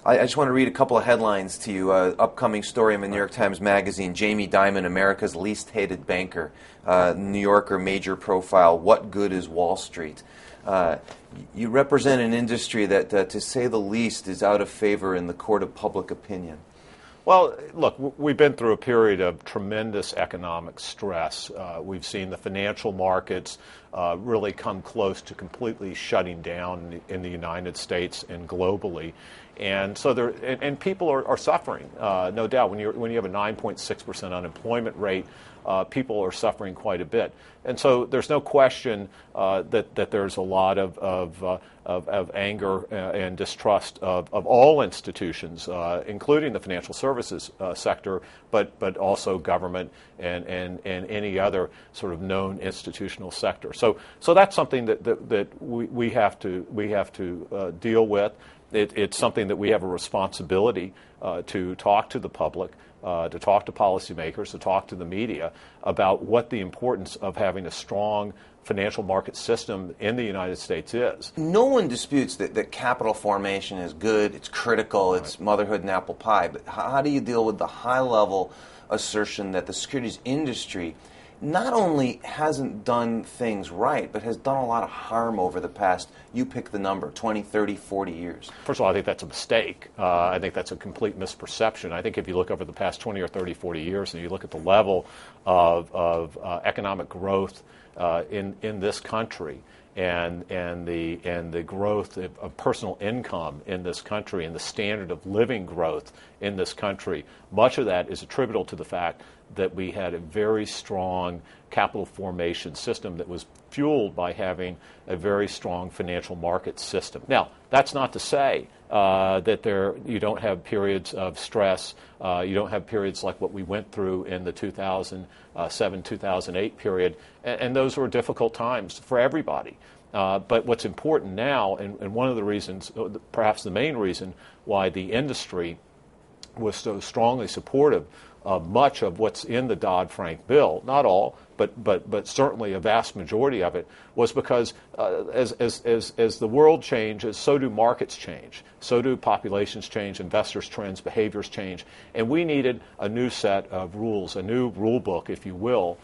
I just want to read a couple of headlines to you. Upcoming story in the New York Times Magazine, Jamie Dimon, America's least hated banker. New Yorker major profile, what good is Wall Street? You represent an industry that, to say the least, is out of favor in the court of public opinion. Well, look, we've been through a period of tremendous economic stress. We've seen the financial markets really come close to completely shutting down in the United States and globally. And so people are suffering, no doubt. When you have a 9.6% unemployment rate, people are suffering quite a bit. And so there's no question that there's a lot of anger and distrust of all institutions, including the financial services sector, but also government and any other sort of known institutional sector. So that's something that we have to deal with. It's something that we have a responsibility to talk to the public, to talk to policymakers, to talk to the media about what the importance of having a strong financial market system in the United States is. No one disputes that capital formation is good, it's critical, it's motherhood and apple pie, but how do you deal with the high-level assertion that the securities industry not only hasn't done things right, but has done a lot of harm over the past, you pick the number, 20, 30, 40 years? First of all, I think that's a mistake. I think that's a complete misperception. I think if you look over the past 20 or 30, 40 years and you look at the level of economic growth in this country and the growth of personal income in this country and the standard of living growth in this country, much of that is attributable to the fact that we had a very strong capital formation system that was fueled by having a very strong financial market system. Now, that's not to say that you don't have periods of stress. You don't have periods like what we went through in the 2007-2008 period, and those were difficult times for everybody. But what's important now, and one of the reasons, perhaps the main reason, why the industry was so strongly supportive of much of what's in the Dodd-Frank bill, not all, but certainly a vast majority of it, was because as the world changes, so do markets change, so do populations change, investors' trends, behaviors change, and we needed a new set of rules, a new rule book, if you will,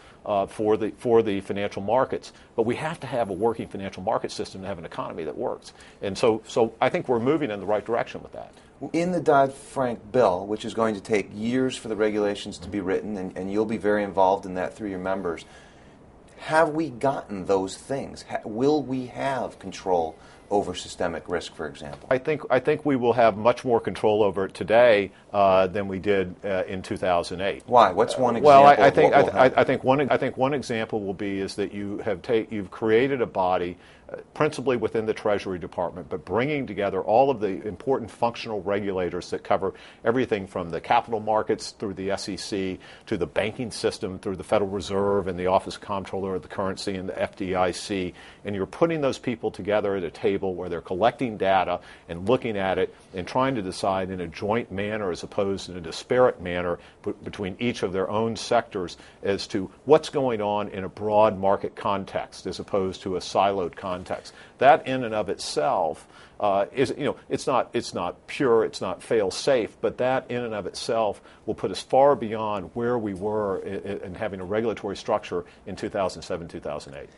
for the financial markets. But we have to have a working financial market system to have an economy that works, and so I think we're moving in the right direction with that. In the Dodd-Frank bill, which is going to take years for the regulations to be written, and you'll be very involved in that through your members, have we gotten those things? Will we have control over systemic risk, for example? I think we will have much more control over it today than we did in 2008. Why? What's one example? Well, I think one example will be is that you've created a body, principally within the Treasury Department, but bringing together all of the important functional regulators that cover everything from the capital markets through the SEC to the banking system through the Federal Reserve and the Office of Comptroller of the Currency and the FDIC. And you're putting those people together at a table where they're collecting data and looking at it and trying to decide in a joint manner as opposed to in a disparate manner between each of their own sectors as to what's going on in a broad market context as opposed to a siloed context. That in and of itself is, it's not pure, it's not fail safe, but that in and of itself will put us far beyond where we were in having a regulatory structure in 2007, 2008.